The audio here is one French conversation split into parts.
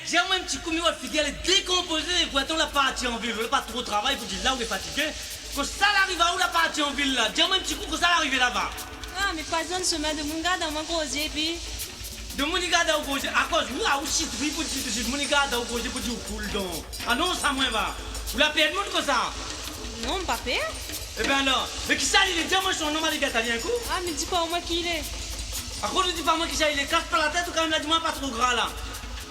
dis-moi un petit coup, mais fidèle est décomposé. Pourtant, la partie en ville, pas trop de travail pour dire là où il est fatigué. Quand ça arrive à où la partie en ville là, dis-moi un petit coup, quand ça arrive là-bas. Ah, mais pas besoin de se mettre de mon gars dans mon gosier, puis. De mon gars dans le gosier, à cause, nous, là, aussi, oui, pour dire, de mon gars dans le gosier, pour dire, cool, donc. Ah non, ça, moi, va. Vous la payez de monde comme ça? Non, pas payé. Eh ben alors, mais qui ça, il est, dis-moi son nom, les gars, t'as bien un coup? Ah, mais dis pas au moins qui il est. À quoi ne dis pas moi qui ça, il est casse pas la tête ou quand même là, dis-moi pas trop gras là.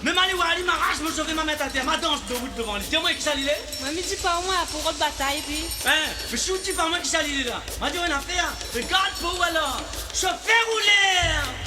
Même Ali Wali m'arrache, me sauver ma mettre à terre, ma danse de route devant lui. Dis-moi qui ça, il est? Ouais, mais dis pas au moins pour votre bataille, puis. Hein, mais je dis pas moi qui ça, il est là. M'a dit, on a fait, regarde pour vous alors. Je fais rouler.